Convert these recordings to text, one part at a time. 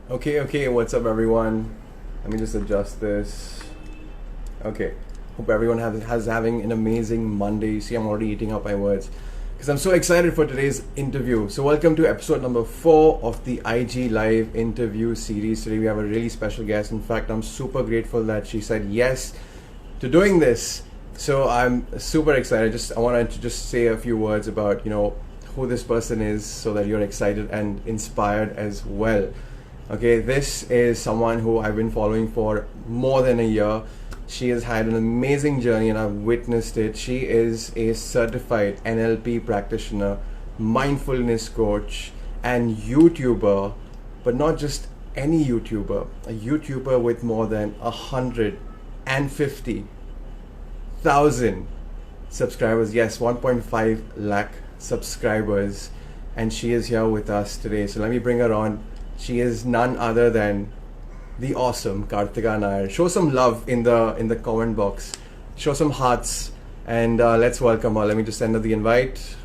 Okay, what's up, everyone? Let me just adjust this. Okay, hope everyone has having an amazing Monday. You see, I'm already eating up my words because I'm so excited for today's interview. So, welcome to episode number 4 of the IG Live interview series. Today, we have a really special guest. In fact, I'm super grateful that she said yes to doing this. So, I'm super excited. I wanted to just say a few words about who this person is, so that you're excited and inspired as well. Okay, this is someone who I've been following for more than a year. She has had an amazing journey and I've witnessed it. She is a certified NLP practitioner, mindfulness coach, and YouTuber, but not just any YouTuber, a YouTuber with more than 150,000 subscribers. Yes, 1.5 lakh subscribers. And she is here with us today. So let me bring her on. She is none other than the awesome Kartika and I. Show some love in the comment box. Show some hearts, and let's welcome her. Let me just send her the invite.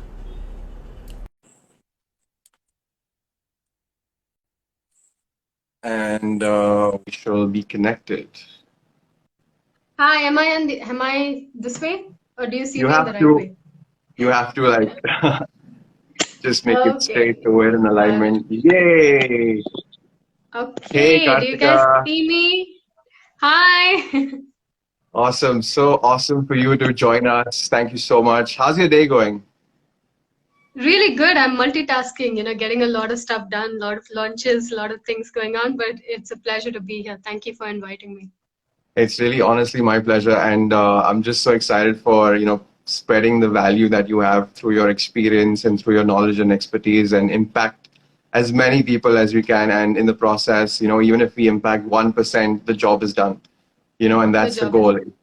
And we shall be connected. Hi, am I this way or do you see You me in the have right to way? you have to like just make it straight Okay. away in Got it. alignment. Yay! Hey Okay, do you guys Kartika. see me? Hi. Awesome. So awesome for you to join us. Thank you so much. How's your day going? Really good. I'm multitasking, getting a lot of stuff done, a lot of launches, a lot of things going on, but it's a pleasure to be here. Thank you for inviting me. It's really honestly my pleasure, and I'm just so excited for spreading the value that you have through your experience and through your knowledge and expertise, and impact as many people as we can. And in the process, even if we impact 1%, the job is done. And The that's the job is goal. done.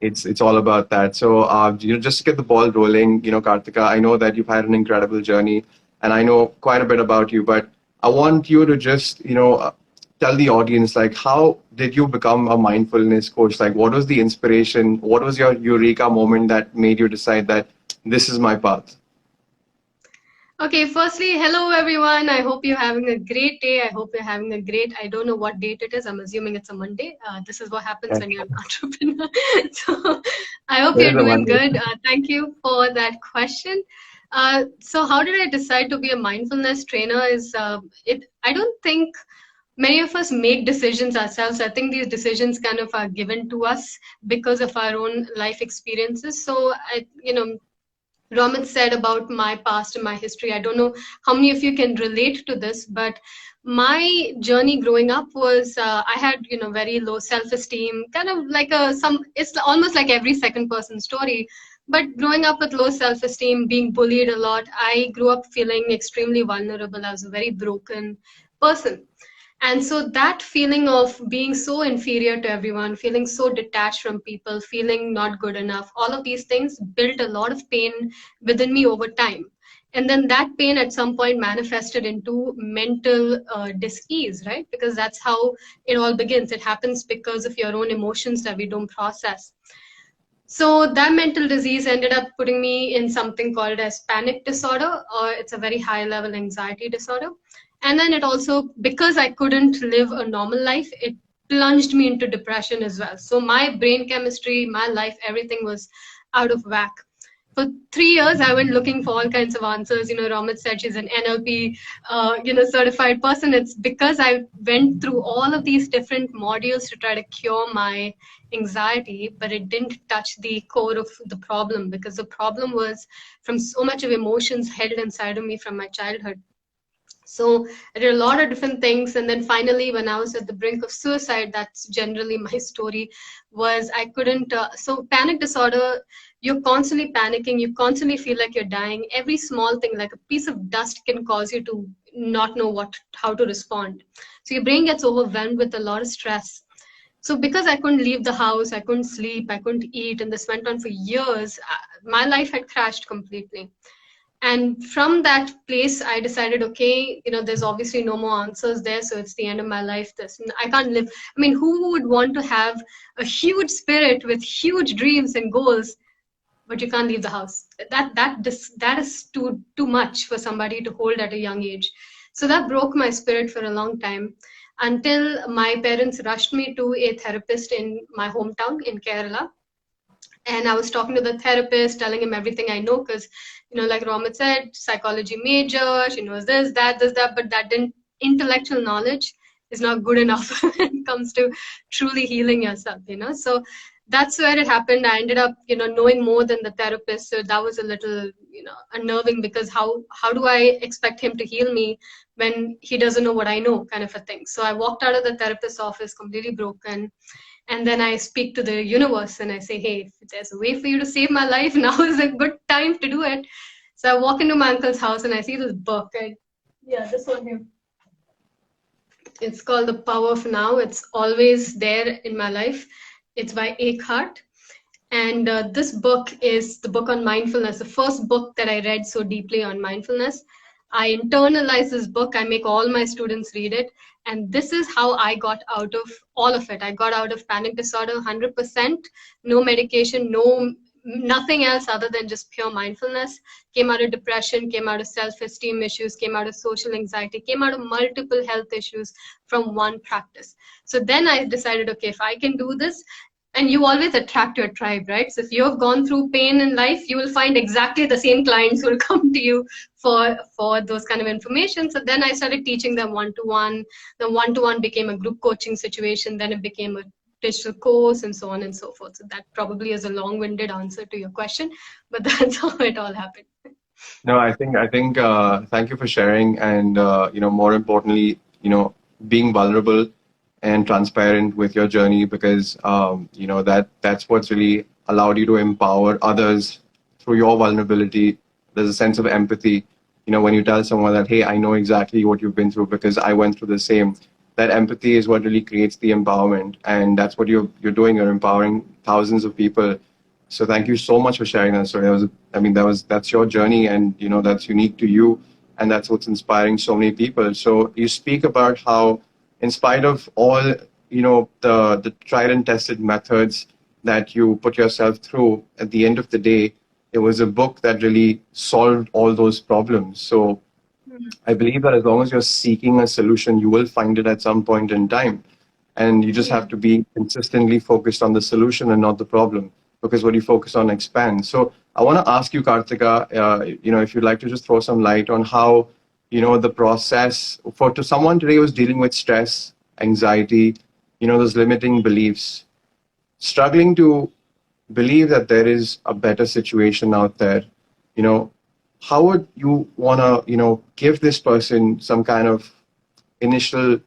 It's all about that. So just to get the ball rolling, Kartika, I know that you've had an incredible journey, and I know quite a bit about you, but I want you to just tell the audience, like, how did you become a mindfulness coach? Like, what was the inspiration? What was your eureka moment that made you decide that this is my path? Okay, firstly, hello everyone. I hope you're having a great day. I hope you're having a great, I don't know what date it is. I'm assuming it's a Monday. This is what happens Yeah, when you're an entrepreneur. So I hope it you're is a doing Monday. good. Thank you for that question. So how did I decide to be a mindfulness trainer I don't think many of us make decisions ourselves. I think these decisions kind of are given to us because of our own life experiences. So Romit said about my past and my history. I don't know how many of you can relate to this, but my journey growing up was I had very low self-esteem, kind of like a some. It's almost like every second person story. But growing up with low self-esteem, being bullied a lot, I grew up feeling extremely vulnerable. I was a very broken person. And so that feeling of being so inferior to everyone, feeling so detached from people, feeling not good enough, all of these things built a lot of pain within me over time. And then that pain at some point manifested into mental dis-ease, right? Because that's how it all begins. It happens because of your own emotions that we don't process. So that mental disease ended up putting me in something called as panic disorder, or it's a very high level anxiety disorder. And then it also, because I couldn't live a normal life, it plunged me into depression as well. So my brain chemistry, my life, everything was out of whack. For 3 years, I went looking for all kinds of answers. Ramit said she's an NLP, certified person. It's because I went through all of these different modules to try to cure my anxiety, but it didn't touch the core of the problem because the problem was from so much of emotions held inside of me from my childhood. So I did a lot of different things, and then finally, when I was at the brink of suicide, that's generally my story. Was I couldn't. So panic disorder, you're constantly panicking. You constantly feel like you're dying. Every small thing, like a piece of dust, can cause you to not know how to respond. So your brain gets overwhelmed with a lot of stress. So because I couldn't leave the house, I couldn't sleep, I couldn't eat, and this went on for years, my life had crashed completely. And from that place, I decided, okay, there's obviously no more answers there, so it's the end of my life. This I can't live. I mean, who would want to have a huge spirit with huge dreams and goals, but you can't leave the house? That is too much for somebody to hold at a young age. So that broke my spirit for a long time. until my parents rushed me to a therapist in my hometown in Kerala. And I was talking to the therapist, telling him everything I know, because, like Romit said, psychology major, she knows this, that, but that didn't, intellectual knowledge is not good enough when it comes to truly healing yourself. So that's where it happened. I ended up, knowing more than the therapist. So that was a little, unnerving, because how do I expect him to heal me when he doesn't know what I know, kind of a thing. So I walked out of the therapist's office completely broken, and then I speak to the universe and I say, hey, if there's a way for you to save my life, now is a good time to do it. So I walk into my uncle's house and I see this book. Yeah, this one here. It's called The Power of Now. It's always there in my life. It's by Eckhart. And this book is the book on mindfulness, the first book that I read so deeply on mindfulness. I internalize this book. I make all my students read it. And this is how I got out of all of it. I got out of panic disorder 100%, no medication, nothing else other than just pure mindfulness. Came out of depression, came out of self-esteem issues, came out of social anxiety, came out of multiple health issues from one practice. So then I decided, okay, if I can do this, and you always attract your tribe, right? So if you have gone through pain in life, you will find exactly the same clients who will come to you for those kind of information. So then I started teaching them one-to-one. The one-to-one became a group coaching situation. Then it became a digital course, and so on and so forth. So that probably is a long-winded answer to your question, but that's how it all happened. No, I think, thank you for sharing, and more importantly, being vulnerable and transparent with your journey, because that's what's really allowed you to empower others through your vulnerability. There's a sense of empathy. When you tell someone that, hey, I know exactly what you've been through because I went through the same. That empathy is what really creates the empowerment, and that's what you're doing. You're empowering thousands of people. So thank you so much for sharing that story. That's your journey, and that's unique to you, and that's what's inspiring so many people. So you speak about how, in spite of all the tried and tested methods that you put yourself through, at the end of the day, it was a book that really solved all those problems. So I believe that as long as you're seeking a solution, you will find it at some point in time. And you just have to be consistently focused on the solution and not the problem, because what you focus on expands. So I want to ask you, Kartika, if you'd like to just throw some light on how, the process to someone today who's dealing with stress, anxiety, those limiting beliefs, struggling to believe that there is a better situation out there, how would you want to, give this person some kind of initial,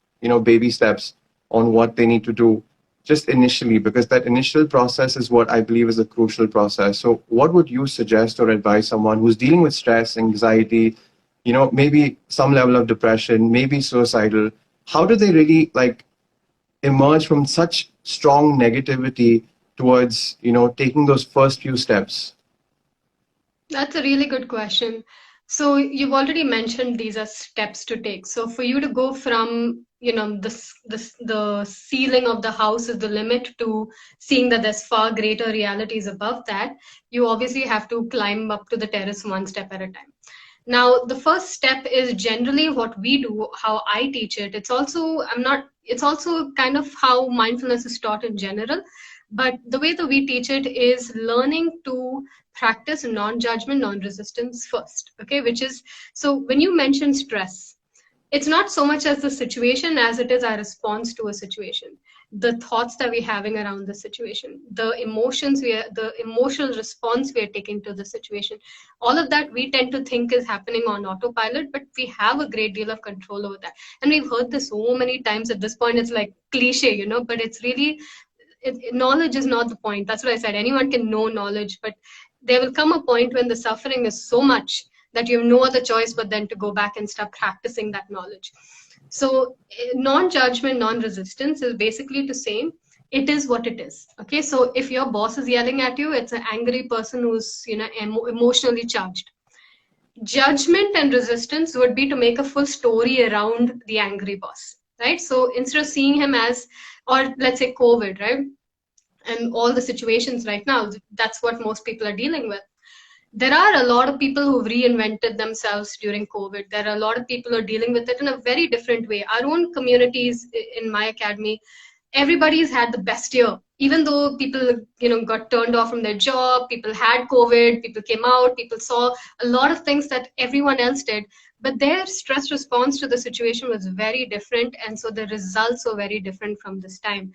baby steps on what they need to do just initially, because that initial process is what I believe is a crucial process. So what would you suggest or advise someone who's dealing with stress, anxiety, maybe some level of depression, maybe suicidal? How do they really emerge from such strong negativity towards, taking those first few steps? That's a really good question. So you've already mentioned these are steps to take. So for you to go from, the ceiling of the house is the limit, to seeing that there's far greater realities above that, you obviously have to climb up to the terrace one step at a time. Now, the first step is generally what we do, how I teach it. It's also kind of how mindfulness is taught in general. But the way that we teach it is learning to practice non-judgment, non-resistance first. Okay, which is, so when you mention stress, it's not so much as the situation as it is our response to a situation, the thoughts that we're having around the situation, the the emotional response we are taking to the situation. All of that we tend to think is happening on autopilot, but we have a great deal of control over that. And we've heard this so many times at this point, it's like cliche, but it's really, knowledge is not the point. That's what I said. Anyone can know knowledge, but there will come a point when the suffering is so much that you have no other choice but then to go back and start practicing that knowledge. So non-judgment, non-resistance is basically to say it is what it is. Okay, so if your boss is yelling at you, it's an angry person who's emotionally charged. Judgment and resistance would be to make a full story around the angry boss, right? So instead of seeing him as, or let's say COVID, right? And all the situations right now, that's what most people are dealing with. There are a lot of people who've reinvented themselves during COVID. There are a lot of people who are dealing with it in a very different way. Our own communities in my academy, everybody's had the best year. Even though people, got turned off from their job, people had COVID, people came out, people saw a lot of things that everyone else did, but their stress response to the situation was very different, and so the results were very different from this time.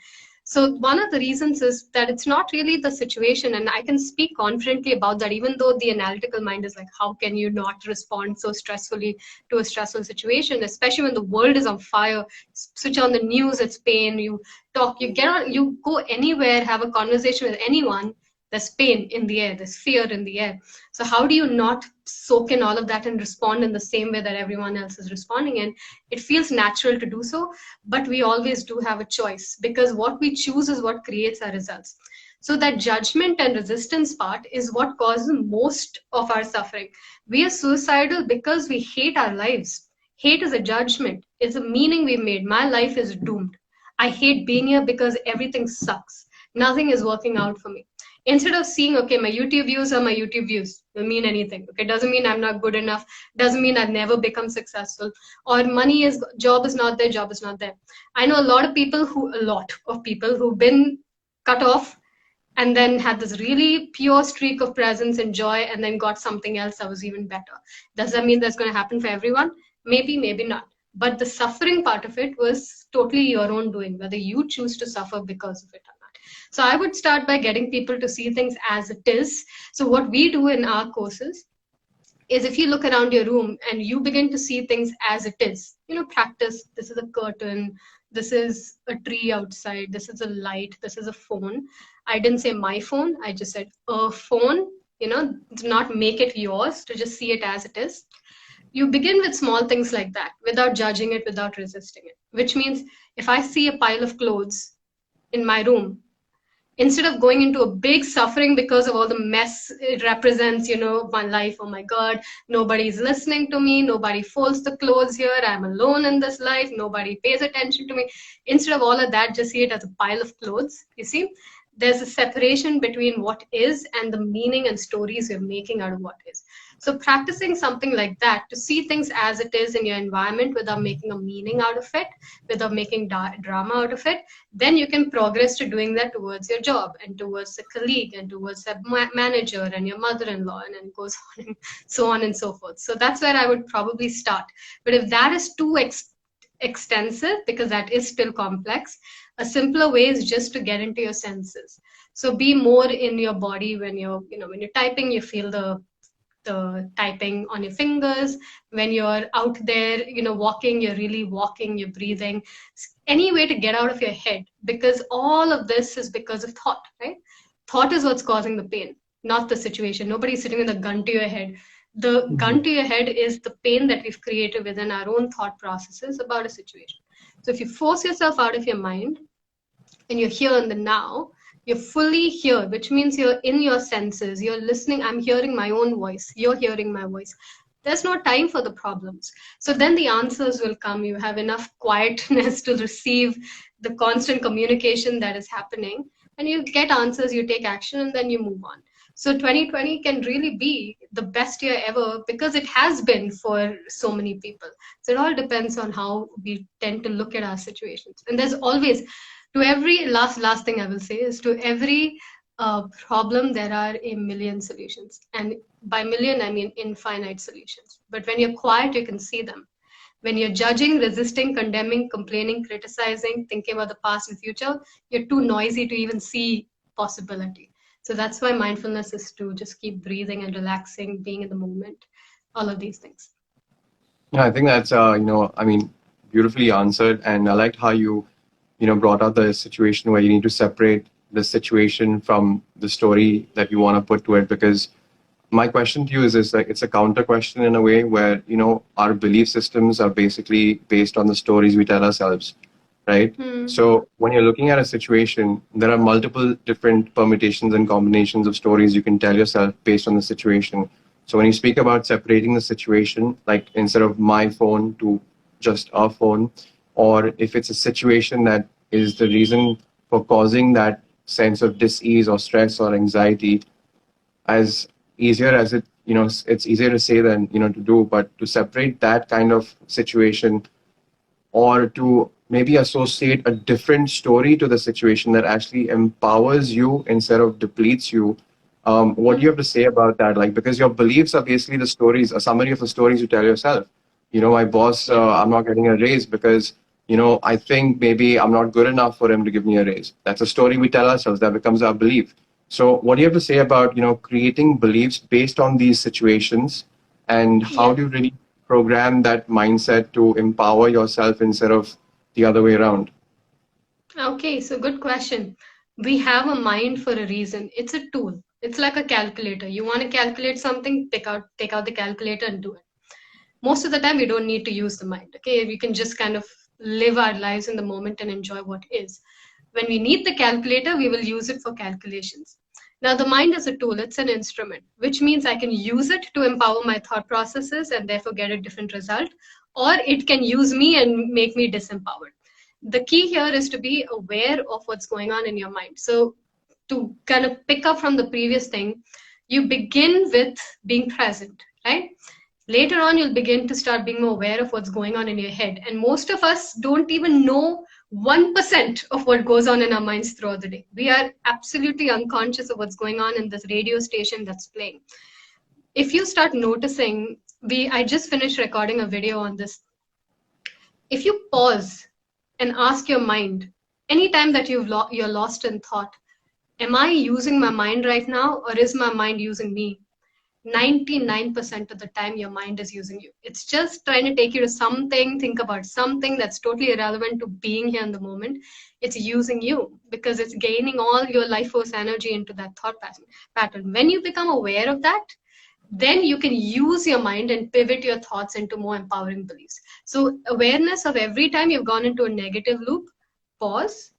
So one of the reasons is that it's not really the situation, and I can speak confidently about that, even though the analytical mind is like, how can you not respond so stressfully to a stressful situation, especially when the world is on fire? Switch on the news, it's pain. You talk, you get on, you go anywhere, have a conversation with anyone, there's pain in the air, there's fear in the air. So how do you not soak in all of that and respond in the same way that everyone else is responding in? It feels natural to do so, but we always do have a choice, because what we choose is what creates our results. So that judgment and resistance part is what causes most of our suffering. We are suicidal because we hate our lives. Hate is a judgment. It's a meaning we made. My life is doomed. I hate being here because everything sucks. Nothing is working out for me. Instead of seeing, okay, my YouTube views are my YouTube views, don't mean anything. Okay, doesn't mean I'm not good enough, doesn't mean I've never become successful, or job is not there, job is not there. I know a lot of people who've been cut off and then had this really pure streak of presence and joy, and then got something else that was even better. Does that mean that's going to happen for everyone? Maybe, maybe not. But the suffering part of it was totally your own doing, whether you choose to suffer because of it or not. So I would start by getting people to see things as it is. So what we do in our courses is, if you look around your room and you begin to see things as it is, practice, this is a curtain, this is a tree outside, this is a light, this is a phone. I didn't say my phone, I just said a phone, do not make it yours, to just see it as it is. You begin with small things like that, without judging it, without resisting it, which means if I see a pile of clothes in my room, instead of going into a big suffering because of all the mess it represents, my life, oh my God, nobody's listening to me, nobody folds the clothes here, I'm alone in this life, nobody pays attention to me. Instead of all of that, just see it as a pile of clothes. You see, there's a separation between what is and the meaning and stories you're making out of what is. So practicing something like that, to see things as it is in your environment without making a meaning out of it, without making drama out of it, then you can progress to doing that towards your job and towards a colleague and towards a manager and your mother-in-law, and then goes on and so on and so forth. So that's where I would probably start. But if that is too extensive, because that is still complex, a simpler way is just to get into your senses. So be more in your body. When you're typing, you feel the typing on your fingers. When you're out there, walking, you're really walking, you're breathing. Any way to get out of your head, because all of this is because of thought, right? Thought is what's causing the pain, not the situation. Nobody's sitting with a gun to your head. The gun to your head is the pain that we've created within our own thought processes about a situation. So if you force yourself out of your mind and you're here in the now, you're fully here, which means you're in your senses, you're listening. I'm hearing my own voice, you're hearing my voice. There's no time for the problems. So then the answers will come. You have enough quietness to receive the constant communication that is happening, and you get answers, you take action, and then you move on. So 2020 can really be the best year ever, because it has been for so many people. So it all depends on how we tend to look at our situations. And there's always, to every last thing I will say is, to every problem there are a million solutions, and by million I mean infinite solutions. But when you're quiet, you can see them. When you're judging, resisting, condemning, complaining, criticizing, thinking about the past and future, you're too noisy to even see possibility. So that's why mindfulness is to just keep breathing and relaxing, being in the moment, all of these things. Yeah, I think that's beautifully answered, and I liked how you brought out the situation where you need to separate the situation from the story that you want to put to it. Because my question to you is like, it's a counter question in a way, where our belief systems are basically based on the stories we tell ourselves, right? So when you're looking at a situation, there are multiple different permutations and combinations of stories you can tell yourself based on the situation. So when you speak about separating the situation, like instead of my phone to just our phone, or if it's a situation that is the reason for causing that sense of dis-ease or stress or anxiety, as easier as it, it's easier to say than, to do, but to separate that kind of situation, or to maybe associate a different story to the situation that actually empowers you instead of depletes you. What do you have to say about that? Like, because your beliefs are basically the stories, a summary of the stories you tell yourself. My boss, Yeah. I'm not getting a raise because, I think maybe I'm not good enough for him to give me a raise. That's a story we tell ourselves. That becomes our belief. So, what do you have to say about, creating beliefs based on these situations, and how Yeah. do you really program that mindset to empower yourself instead of the other way around? Okay, so good question. We have a mind for a reason. It's a tool. It's like a calculator. You want to calculate something, take out the calculator and do it. Most of the time, we don't need to use the mind. Okay, we can just kind of live our lives in the moment and enjoy what is. When we need the calculator, we will use it for calculations. Now, the mind is a tool, it's an instrument, which means I can use it to empower my thought processes and therefore get a different result, or it can use me and make me disempowered. The key here is to be aware of what's going on in your mind. So, to kind of pick up from the previous thing, you begin with being present, right? Later on, you'll begin to start being more aware of what's going on in your head. And most of us don't even know 1% of what goes on in our minds throughout the day. We are absolutely unconscious of what's going on in this radio station that's playing. If you start noticing, I just finished recording a video on this. If you pause and ask your mind, anytime that you're lost in thought, am I using my mind right now, or is my mind using me? 99% of the time your mind is using you. It's just trying to take you to something, think about something that's totally irrelevant to being here in the moment. It's using you because it's gaining all your life force energy into that thought pattern. When you become aware of that, then you can use your mind and pivot your thoughts into more empowering beliefs. So awareness of every time you've gone into a negative loop, pause,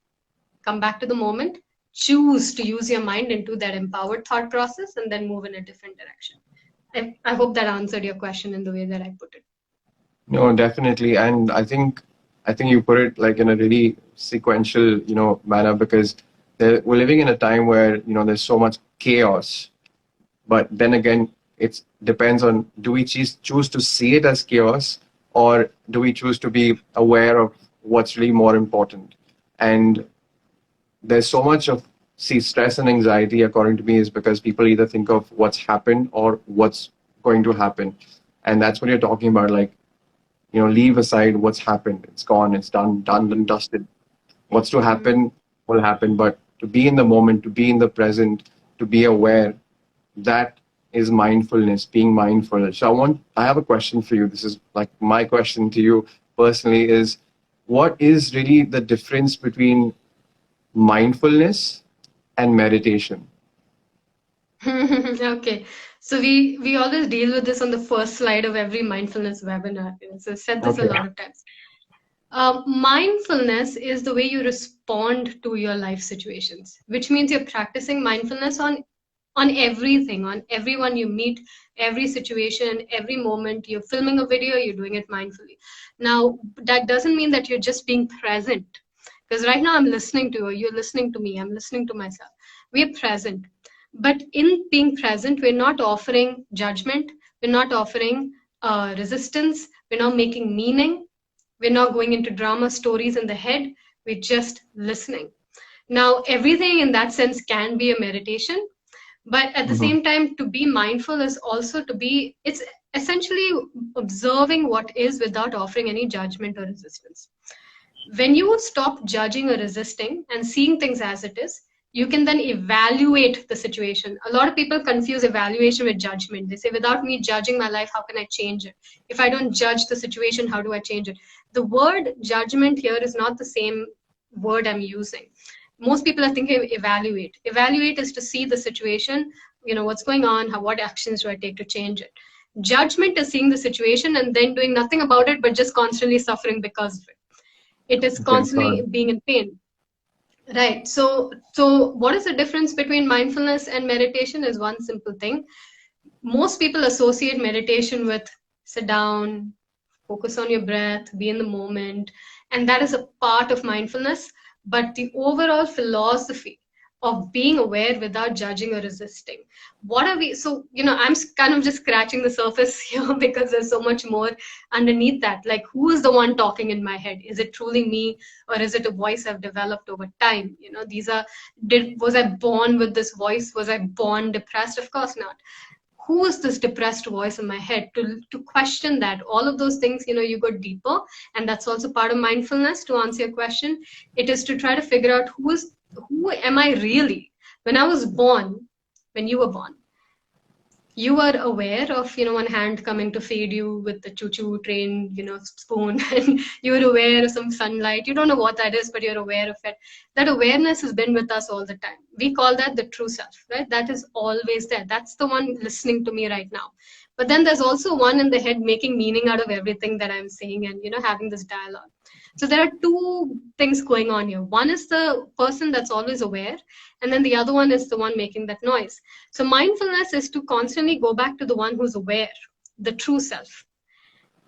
come back to the moment, choose to use your mind into that empowered thought process, and then move in a different direction. I hope that answered your question in the way that I put it. No, definitely. And I think you put it like in a really sequential, manner, because we're living in a time where, there's so much chaos. But then again, it depends on, do we choose to see it as chaos, or do we choose to be aware of what's really more important? And there's so much of, see, stress and anxiety, according to me, is because people either think of what's happened or what's going to happen. And that's what you're talking about. Like, leave aside what's happened. It's gone. It's done and dusted. What's to Mhm. happen will happen. But to be in the moment, to be in the present, to be aware, that is mindfulness, being mindful. So I have a question for you. This is like my question to you personally is, what is really the difference between mindfulness and meditation? Okay, so we always deal with this on the first slide of every mindfulness webinar. So I've said this a Okay. lot of times. Mindfulness is the way you respond to your life situations, which means you're practicing mindfulness on everything, on everyone you meet, every situation, every moment. You're filming a video, you're doing it mindfully. Now, that doesn't mean that you're just being present, because right now I'm listening to you, you're listening to me, I'm listening to myself. We're present. But in being present, we're not offering judgment, we're not offering resistance, we're not making meaning, we're not going into drama stories in the head, we're just listening. Now, everything in that sense can be a meditation, but at the Mhm. same time, to be mindful is also it's essentially observing what is without offering any judgment or resistance. When you stop judging or resisting and seeing things as it is, you can then evaluate the situation. A lot of people confuse evaluation with judgment. They say, without me judging my life, how can I change it? If I don't judge the situation, how do I change it? The word judgment here is not the same word I'm using. Most people are thinking evaluate. Evaluate is to see the situation, what's going on, what actions do I take to change it? Judgment is seeing the situation and then doing nothing about it, but just constantly suffering because of it. It is Okay, got constantly it. being in pain. Right. So what is the difference between mindfulness and meditation is one simple thing. Most people associate meditation with sit down, focus on your breath, be in the moment, and that is a part of mindfulness. But the overall philosophy of being aware without judging or resisting. What are we? So, I'm kind of just scratching the surface here because there's so much more underneath that. Like, who is the one talking in my head? Is it truly me, or is it a voice I've developed over time? Was I born with this voice? Was I born depressed? Of course not. Who is this depressed voice in my head? To question that, all of those things, you go deeper, and that's also part of mindfulness. To answer your question, it is to try to figure out who am I really. When I was born, when you were born, you were aware of, one hand coming to feed you with the choo-choo train, spoon, and you were aware of some sunlight. You don't know what that is, but you're aware of it. That awareness has been with us all the time. We call that the true self, right? That is always there. That's the one listening to me right now. But then there's also one in the head making meaning out of everything that I'm saying, and, having this dialogue. So there are two things going on here. One is the person that's always aware, and then the other one is the one making that noise. So mindfulness is to constantly go back to the one who's aware, the true self.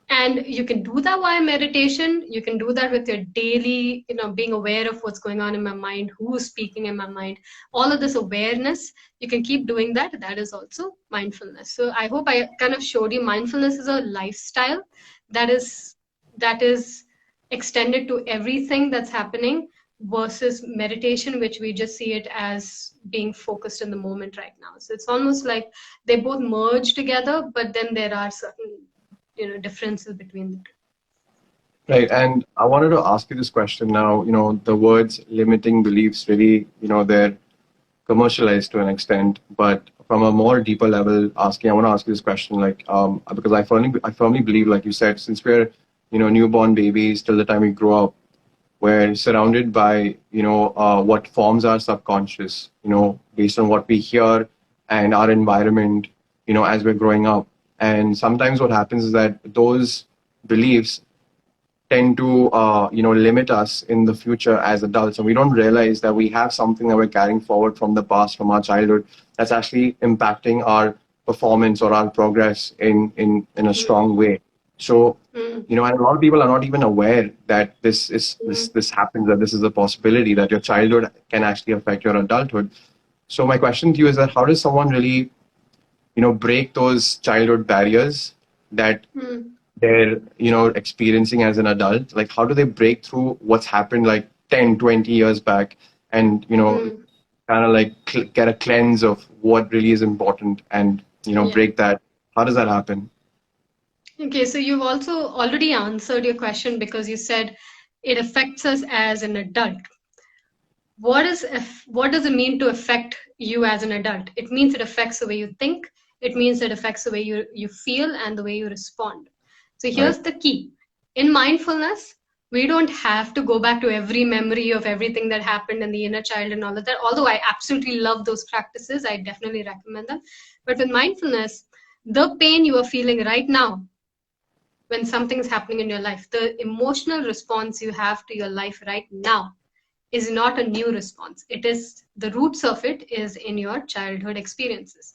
And you can do that via meditation. You can do that with your daily, being aware of what's going on in my mind, who's speaking in my mind, all of this awareness. You can keep doing that. That is also mindfulness. So I hope I kind of showed you mindfulness is a lifestyle that is extended to everything that's happening, versus meditation, which we just see it as being focused in the moment right now. So it's almost like they both merge together, but then there are certain, differences between the two. Right. And I wanted to ask you this question now. The words limiting beliefs really, they're commercialized to an extent, but from a more deeper level, I want to ask you this question, like, because I firmly believe, like you said, since we're, newborn babies till the time we grow up, we're surrounded by, what forms our subconscious, based on what we hear and our environment, as we're growing up. And sometimes what happens is that those beliefs tend to limit us in the future as adults, and we don't realize that we have something that we're carrying forward from the past, from our childhood, that's actually impacting our performance or our progress in a strong way. So and a lot of people are not even aware that this happens, that this is a possibility, that your childhood can actually affect your adulthood. So my question to you is that how does someone really break those childhood barriers that they're experiencing as an adult? Like, how do they break through what's happened like 10-20 years back, and kind of like get a cleanse of what really is important, and break that? How does that happen? Okay, so you've also already answered your question, because you said it affects us as an adult. What does it mean to affect you as an adult? It means it affects the way you think. It means it affects the way you feel and the way you respond. So here's the key. In mindfulness, we don't have to go back to every memory of everything that happened in the inner child and all of that. Although I absolutely love those practices, I definitely recommend them. But with mindfulness, the pain you are feeling right now, when something's happening in your life, the emotional response you have to your life right now is not a new response. It is, the roots of it is in your childhood experiences.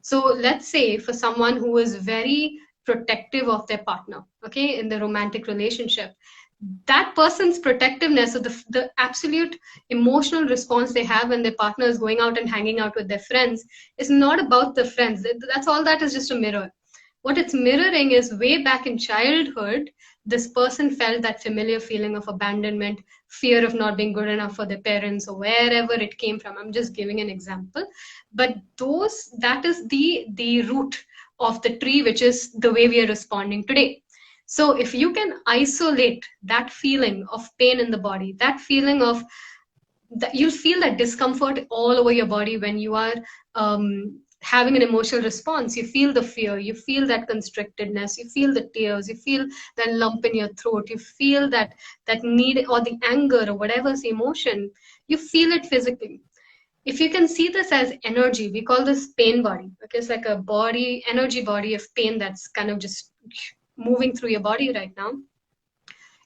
So let's say for someone who is very protective of their partner, okay, in the romantic relationship, that person's protectiveness, or the absolute emotional response they have when their partner is going out and hanging out with their friends, is not about the friends. That's all, that is just a mirror. What it's mirroring is, way back in childhood, this person felt that familiar feeling of abandonment, fear of not being good enough for their parents, or wherever it came from. I'm just giving an example. But that is the root of the tree, which is the way we are responding today. So if you can isolate that feeling of pain in the body, that feeling of that, you'll feel that discomfort all over your body when you are having an emotional response. You feel the fear, you feel that constrictedness, you feel the tears, you feel that lump in your throat, you feel that need, or the anger, or whatever's the emotion, you feel it physically. If you can see this as energy, we call this pain body. Okay, it's like a energy body of pain that's kind of just moving through your body right now.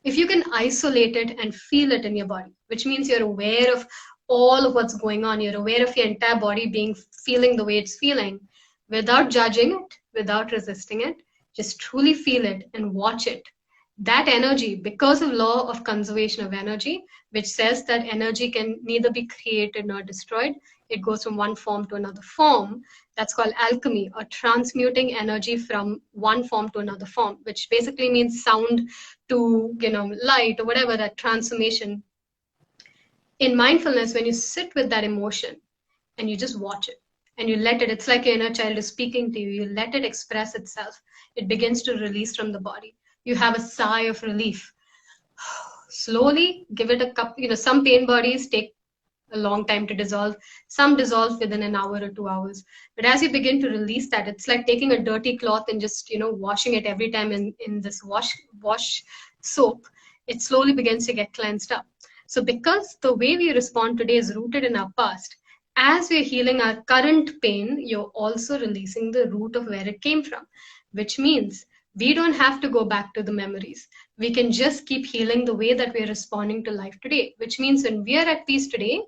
If you can isolate it and feel it in your body, which means you're aware of all of what's going on, you're aware of your entire body feeling the way it's feeling, without judging it, without resisting it, just truly feel it and watch it, That energy, because of law of conservation of energy, which says that energy can neither be created nor destroyed, it goes from one form to another form. That's called alchemy, or transmuting energy from one form to another form, which basically means sound to, light, or whatever, that transformation. In mindfulness, when you sit with that emotion and you just watch it and you let it, it's like your inner child is speaking to you, you let it express itself, it begins to release from the body. You have a sigh of relief. Slowly give it a cup. Some pain bodies take a long time to dissolve. Some dissolve within an hour or 2 hours. But as you begin to release that, it's like taking a dirty cloth and just, washing it every time in this wash soap. It slowly begins to get cleansed up. So because the way we respond today is rooted in our past, as we're healing our current pain, you're also releasing the root of where it came from, which means we don't have to go back to the memories. We can just keep healing the way that we're responding to life today, which means when we are at peace today,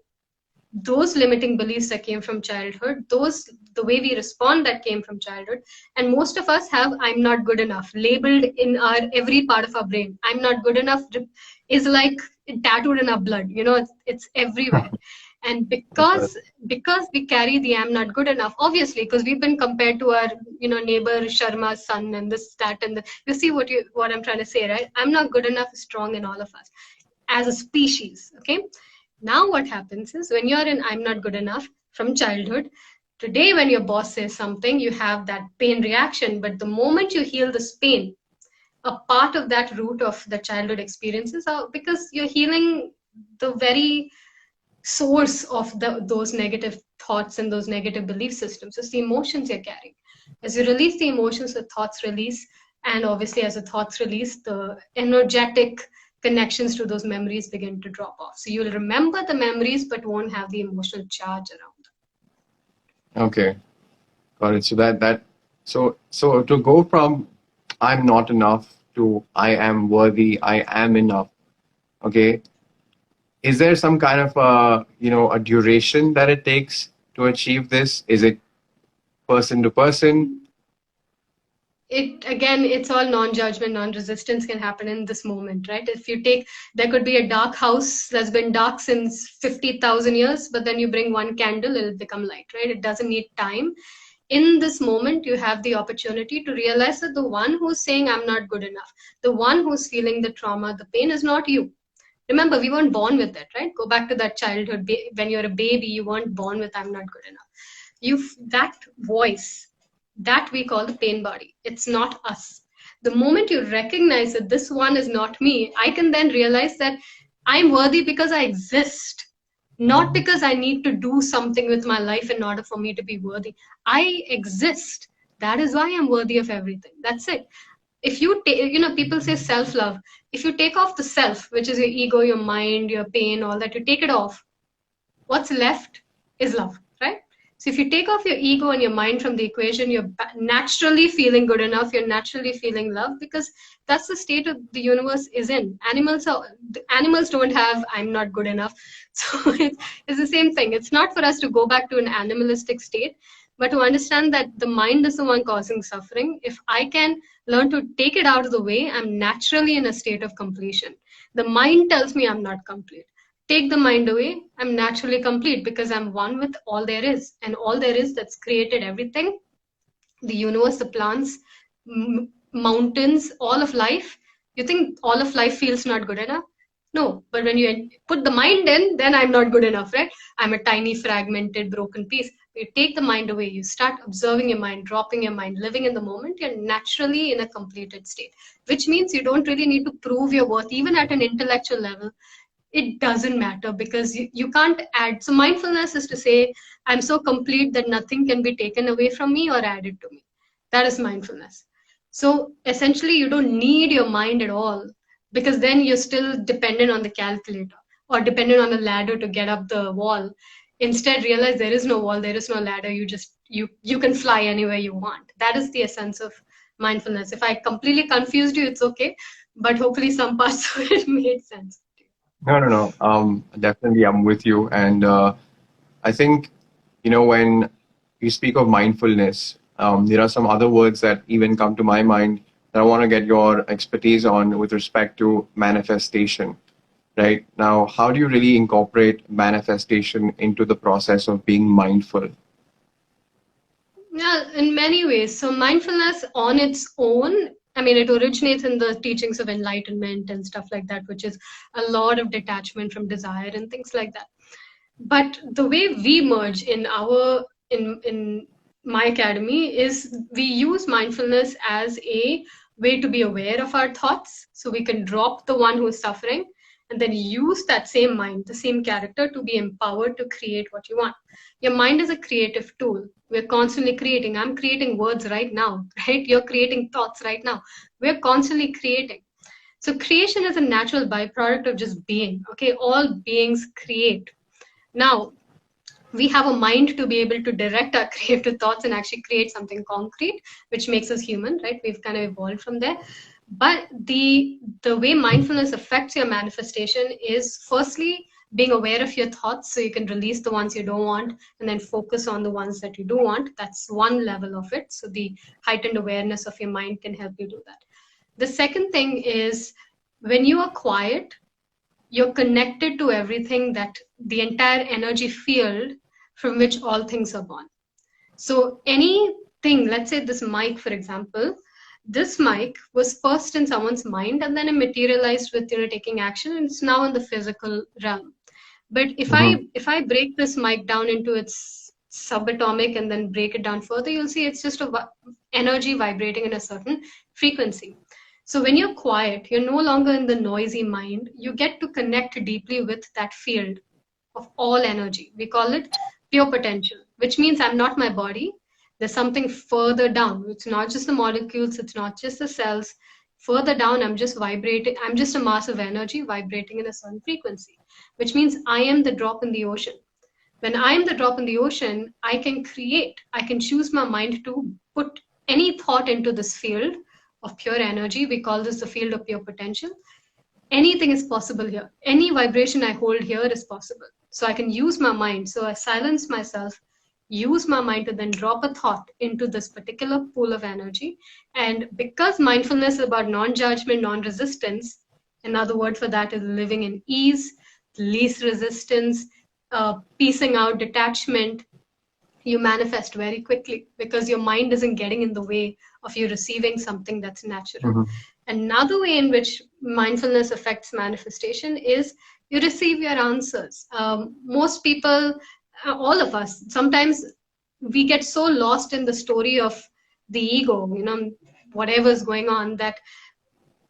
those limiting beliefs that came from childhood, the way we respond that came from childhood, and most of us have "I'm not good enough" labeled in our every part of our brain. "I'm not good enough" is like tattooed in our blood. It's everywhere. And because we carry the "I'm not good enough," obviously, because we've been compared to our neighbor Sharma's son and this, that, and you see what I'm trying to say, right? I'm not good enough is strong in all of us as a species. Okay. Now what happens is when you're in "I'm not good enough" from childhood, today when your boss says something, you have that pain reaction. But the moment you heal this pain, a part of that root of the childhood experiences are because you're healing the very source of those negative thoughts and those negative belief systems. It's the emotions you're carrying. As you release the emotions, the thoughts release. And obviously, as the thoughts release, the energetic connections to those memories begin to drop off. So you'll remember the memories, but won't have the emotional charge around. Okay, got it. So to go from "I'm not enough" to "I am worthy, I am enough." Okay, is there some kind of a duration that it takes to achieve this? Is it person to person? It's all non-judgment, non-resistance can happen in this moment, right? If you take, there could be a dark house that's been dark since 50,000 years, but then you bring one candle, it'll become light, right? It doesn't need time. In this moment, you have the opportunity to realize that the one who's saying "I'm not good enough," the one who's feeling the trauma, the pain, is not you. Remember, we weren't born with it, right? Go back to that childhood. When you're a baby, you weren't born with "I'm not good enough." That voice, that we call the pain body. It's not us. The moment you recognize that this one is not me, I can then realize that I'm worthy because I exist, not because I need to do something with my life in order for me to be worthy. I exist. That is why I'm worthy of everything. That's it. If you take, people say self-love. If you take off the self, which is your ego, your mind, your pain, all that, you take it off, what's left is love, right? So if you take off your ego and your mind from the equation, you're naturally feeling good enough. You're naturally feeling love because that's the state of the universe is in. Animals don't have "I'm not good enough." So it's the same thing. It's not for us to go back to an animalistic state, but to understand that the mind is the one causing suffering. If I can learn to take it out of the way, I'm naturally in a state of completion. The mind tells me I'm not complete. Take the mind away, I'm naturally complete because I'm one with all there is. And all there is that's created everything, the universe, the plants, mountains, all of life. You think all of life feels not good enough? No, but when you put the mind in, then I'm not good enough, right? I'm a tiny, fragmented, broken piece. You take the mind away, you start observing your mind, dropping your mind, living in the moment, you're naturally in a completed state, which means you don't really need to prove your worth, even at an intellectual level. It doesn't matter because you can't add. So mindfulness is to say, I'm so complete that nothing can be taken away from me or added to me. That is mindfulness. So essentially, you don't need your mind at all because then you're still dependent on the calculator or dependent on a ladder to get up the wall. Instead, realize there is no wall, there is no ladder. You can fly anywhere you want. That is the essence of mindfulness. If I completely confused you, it's okay, but hopefully some parts of it made sense. No, no, no. Definitely, I'm with you. And I think, when you speak of mindfulness, there are some other words that even come to my mind. that I want to get your expertise on with respect to manifestation. Right now, how do you really incorporate manifestation into the process of being mindful? Yeah, in many ways. So mindfulness on its own, I mean, it originates in the teachings of enlightenment and stuff like that, which is a lot of detachment from desire and things like that. But the way we merge in my academy is we use mindfulness as a way to be aware of our thoughts, so we can drop the one who is suffering and then use that same mind, the same character, to be empowered to create what you want. Your mind is a creative tool. We're constantly creating. I'm creating words right now, right? You're creating thoughts right now. We're constantly creating. So creation is a natural byproduct of just being. Okay, all beings create. Now, we have a mind to be able to direct our creative thoughts and actually create something concrete, which makes us human, right? We've kind of evolved from there. But the way mindfulness affects your manifestation is firstly being aware of your thoughts, so you can release the ones you don't want and then focus on the ones that you do want. That's one level of it. So the heightened awareness of your mind can help you do that. The second thing is, when you are quiet, you're connected to everything, that the entire energy field from which all things are born. So anything, let's say this mic, for example, this mic was first in someone's mind and then it materialized with taking action, and it's now in the physical realm. But Mhm. if I break this mic down into its subatomic and then break it down further, you'll see it's just energy vibrating in a certain frequency. So when you're quiet, you're no longer in the noisy mind. You get to connect deeply with that field of all energy. We call it pure potential, which means I'm not my body. There's something further down. It's not just the molecules, it's not just the cells. Further down, I'm just vibrating. I'm just a mass of energy vibrating in a certain frequency, which means I am the drop in the ocean. When I am the drop in the ocean, I can create. I can choose my mind to put any thought into this field of pure energy. We call this the field of pure potential. Anything is possible here. Any vibration I hold here is possible. So I can use my mind. So I silence myself, use my mind to then drop a thought into this particular pool of energy. And because mindfulness is about non-judgment, non-resistance, another word for that is living in ease, least resistance, piecing out detachment, you manifest very quickly because your mind isn't getting in the way of you receiving something that's natural. Mhm. Another way in which mindfulness affects manifestation is you receive your answers. Most people, all of us, sometimes we get so lost in the story of the ego, whatever's going on, that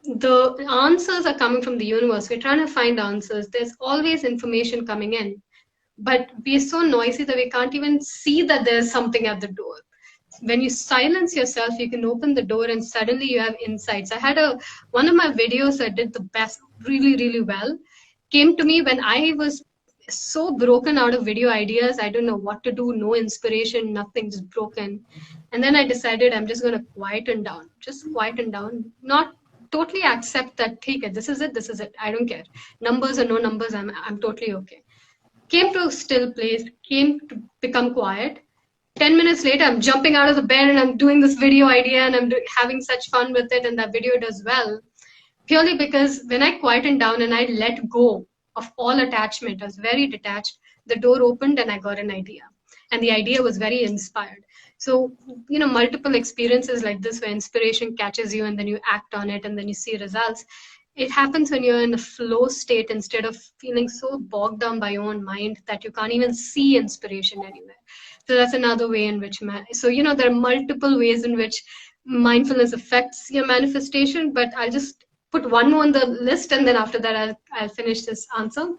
the answers are coming from the universe. We're trying to find answers. There's always information coming in, but we're so noisy that we can't even see that there's something at the door. When you silence yourself, you can open the door and suddenly you have insights. I had one of my videos that did the best, really, really well, came to me when I was so broken out of video ideas. I don't know what to do, no inspiration, nothing, just broken. And then I decided I'm just going to quieten down, just quieten down, not totally accept that, okay, this is it, I don't care. Numbers or no numbers, I'm totally okay. Came to a still place, came to become quiet. 10 minutes later, I'm jumping out of the bed and I'm doing this video idea and having such fun with it, and that video does well. Purely because when I quietened down and I let go of all attachment, I was very detached, the door opened and I got an idea. And the idea was very inspired. So, multiple experiences like this where inspiration catches you and then you act on it and then you see results. It happens when you're in a flow state instead of feeling so bogged down by your own mind that you can't even see inspiration anywhere. So that's another way in which, there are multiple ways in which mindfulness affects your manifestation, but I'll just put one more on the list and then after that I'll finish this answer.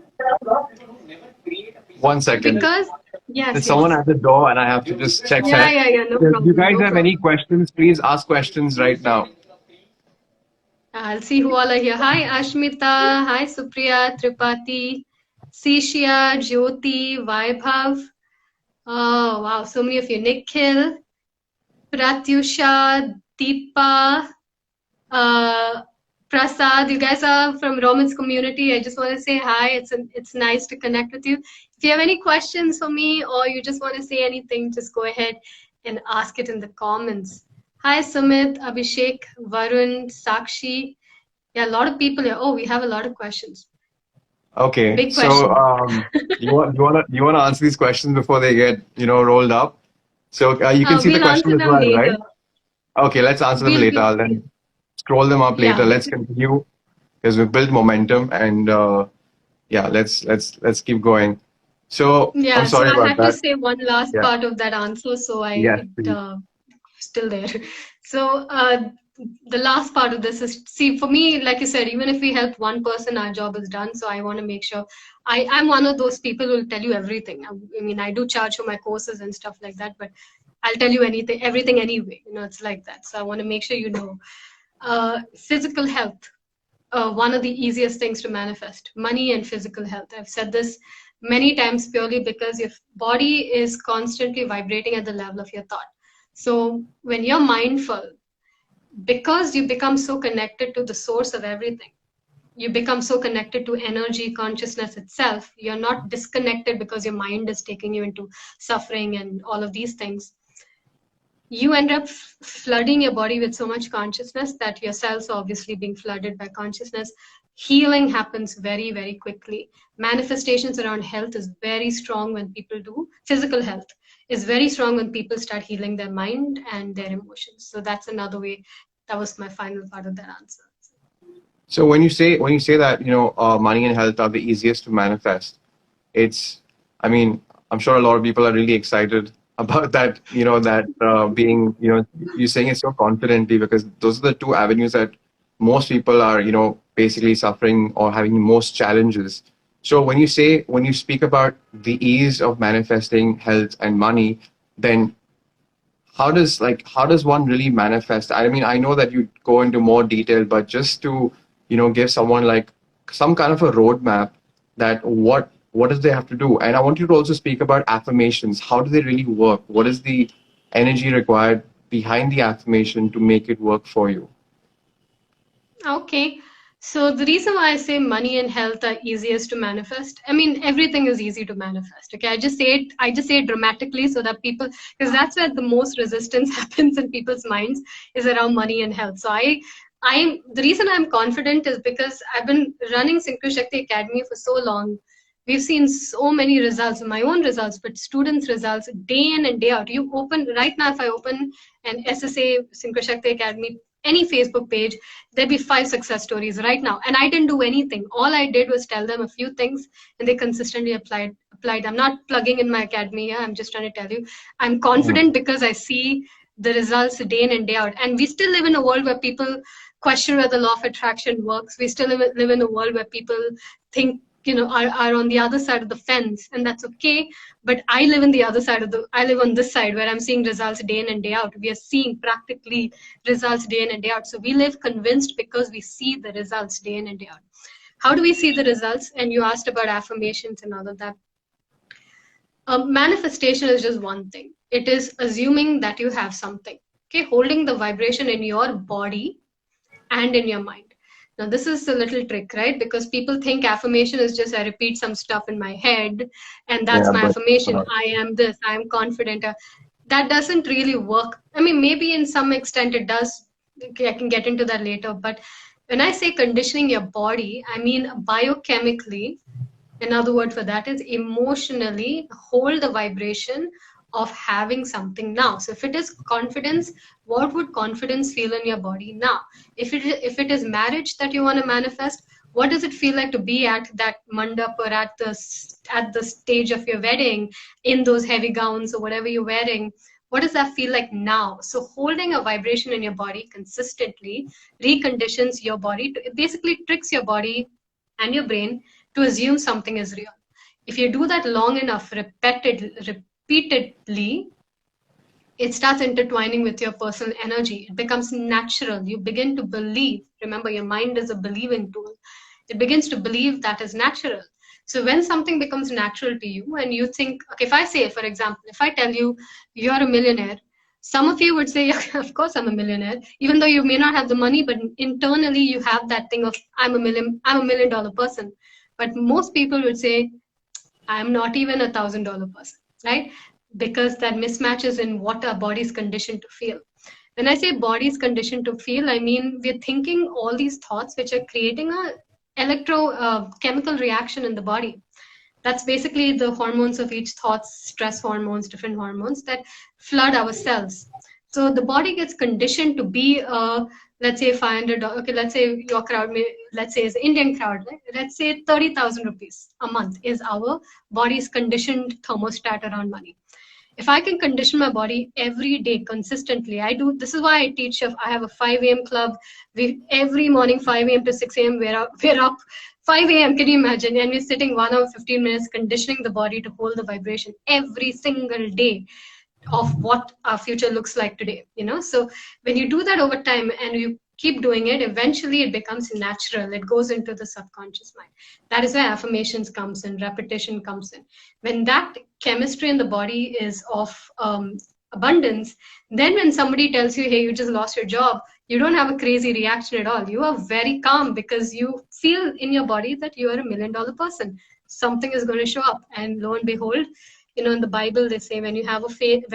1 second. Because, yes, There's someone yes. at the door, and I have to just check Yeah, that. yeah, yeah, no If you problem, guys no have any problem. questions, please ask questions right now. I'll see who all are here. Hi, Ashmita. Hi, Supriya, Tripati, Sishia, Jyoti, Vaibhav. Oh, wow, so many of you. Nikhil, Pratyusha, Deepa, uh, Prasad. You guys are from Romit's community. I just want to say hi. It's nice to connect with you. If you have any questions for me or you just want to say anything, just go ahead and ask it in the comments. Hi, Sumit, Abhishek, Varun, Sakshi. Yeah, a lot of people here. Oh, we have a lot of questions. Okay, Big so question. you wanna answer these questions before they get rolled up. So you can see the We'll question answer as them well, right? later. Okay, let's answer them later. I'll then scroll them up later. Yeah, Let's continue because we've built momentum and yeah, let's keep going. So I'm yeah. So sorry I about had to that. say one last Yeah. part of that answer, so Yes, it please. still there. So the last part of this is, see, for me, like you said, even if we help one person, our job is done. So I want to make sure I'm one of those people who will tell you everything. I mean, I do charge for my courses and stuff like that, but I'll tell you everything anyway. It's like that. So I want to make sure you know. Physical health, one of the easiest things to manifest, money and physical health. I've said this many times purely because your body is constantly vibrating at the level of your thought. So when you're mindful, because you become so connected to the source of everything, you become so connected to energy, consciousness itself, you're not disconnected because your mind is taking you into suffering and all of these things. You end up flooding your body with so much consciousness that your cells are obviously being flooded by consciousness. Healing happens very, very quickly. Manifestations around health is very strong when people do. Physical health is very strong when people start healing their mind and their emotions. So that's another way. That was my final part of that answer. So when you say that money and health are the easiest to manifest, it's I mean I'm sure a lot of people are really excited about that that being you're saying it so confidently because those are the two avenues that most people are basically suffering or having most challenges. So when you speak about the ease of manifesting health and money, then how does one really manifest? I mean, I know that you go into more detail, but just to give someone like some kind of a roadmap that what does they have to do? And I want you to also speak about affirmations. How do they really work? What is the energy required behind the affirmation to make it work for you? Okay. So the reason why I say money and health are easiest to manifest, I mean everything is easy to manifest. Okay. I just say it dramatically so that people, because that's where the most resistance happens in people's minds, is around money and health. So I the reason I'm confident is because I've been running Synchro Shakti Academy for so long. We've seen so many results, my own results, but students' results day in and day out. You open right now, if I open an SSA Synchro Shakti Academy, any Facebook page, there'd be 5 success stories right now. And I didn't do anything. All I did was tell them a few things and they consistently applied. I'm not plugging in my academy here. I'm just trying to tell you. I'm Mm. confident because I see the results day in and day out. And we still live in a world where people question whether law of attraction works. We still live in a world where people think, are on the other side of the fence, and that's okay. But I live on this side where I'm seeing results day in and day out. We are seeing practically results day in and day out. So we live convinced because we see the results day in and day out. How do we see the results? And you asked about affirmations and all of that. Manifestation is just one thing. It is assuming that you have something. Okay, holding the vibration in your body and in your mind. Now, this is a little trick, right? Because people think affirmation is just I repeat some stuff in my head, and that's Yeah, my but affirmation. I am this, I am confident. That doesn't really work. I mean, maybe in some extent it does. Okay, I can get into that later. But when I say conditioning your body, I mean biochemically. Another word for that is emotionally hold the vibration of having something now. So if it is confidence, what would confidence feel in your body now? If it is marriage that you want to manifest, what does it feel like to be at that mandap or at the stage of your wedding in those heavy gowns or whatever you're wearing? What does that feel like now? So holding a vibration in your body consistently reconditions your body. It basically tricks your body and your brain to assume something is real. If you do that long enough, repeatedly, it starts intertwining with your personal energy. It becomes natural. You begin to believe. Remember, your mind is a believing tool. It begins to believe that is natural. So when something becomes natural to you and you think, okay, if I say, for example, if I tell you you're a millionaire, some of you would say, yeah, of course I'm a millionaire, even though you may not have the money, but internally you have that thing of I'm a $1 million person. But most people would say, I'm not even $1,000 person, right? Because that mismatches in what our body's conditioned to feel. When I say body is conditioned to feel, I mean we're thinking all these thoughts which are creating a chemical reaction in the body. That's basically the hormones of each thoughts, stress hormones, different hormones that flood our cells. So the body gets conditioned to be let's say 500, okay, let's say your crowd may, let's say is Indian crowd, right? Let's say 30,000 rupees a month is our body's conditioned thermostat around money. If I can condition my body every day consistently, I do. This is why I teach. I have a 5 a.m. club. We every morning 5 a.m. to 6 a.m. We're up 5 a.m. Can you imagine? And we're sitting 1 hour 15 minutes conditioning the body to hold the vibration every single day of what our future looks like today. So when you do that over time and you keep doing it, eventually it becomes natural. It goes into the subconscious mind. That is where affirmations comes in, repetition comes in. When that chemistry in the body is of abundance, then when somebody tells you, hey, you just lost your job, you don't have a crazy reaction at all. You are very calm because you feel in your body that you are $1 million person. Something is going to show up, and lo and behold, in the Bible they say when you have faith,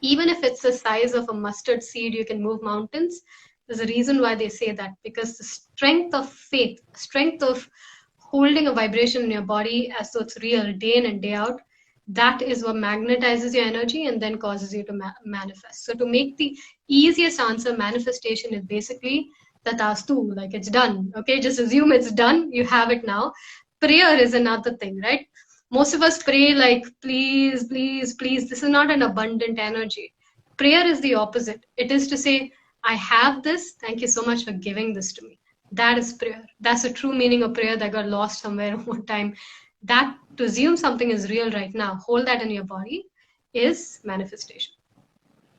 even if it's the size of a mustard seed, you can move mountains. There's a reason why they say that, because the strength of faith, strength of holding a vibration in your body as though it's real day in and day out, that is what magnetizes your energy and then causes you to manifest. So to make the easiest answer, manifestation is basically tatastu, like it's done. Okay, just assume it's done. You have it now. Prayer is another thing, right? Most of us pray like, please, please, please. This is not an abundant energy. Prayer is the opposite. It is to say, I have this. Thank you so much for giving this to me. That is prayer. That's the true meaning of prayer that got lost somewhere one time. That to assume something is real right now, hold that in your body, is manifestation.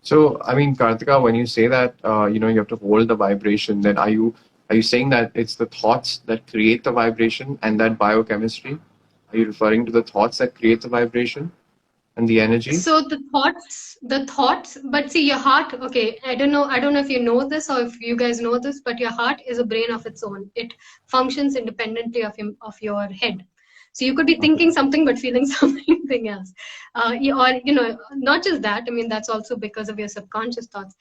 So, I mean, Kartika, when you say that, you have to hold the vibration, then are you saying that it's the thoughts that create the vibration and that biochemistry? Are you referring to the thoughts that create the vibration and the energy? So the thoughts, but see your heart, okay, I don't know if you know this or if you guys know this, but your heart is a brain of its own. It functions independently of your head. So you could be Okay. thinking something but feeling something else. Or not just that, I mean, that's also because of your subconscious thoughts.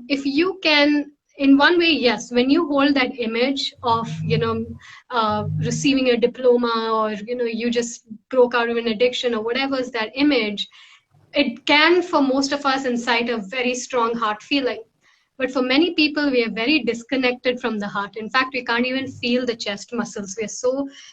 If you can, in one way, yes, when you hold that image of receiving a diploma, or you just broke out of an addiction or whatever is that image, it can, for most of us, incite a very strong heart feeling. But for many people, we are very disconnected from the heart. In fact, we can't even feel the chest muscles.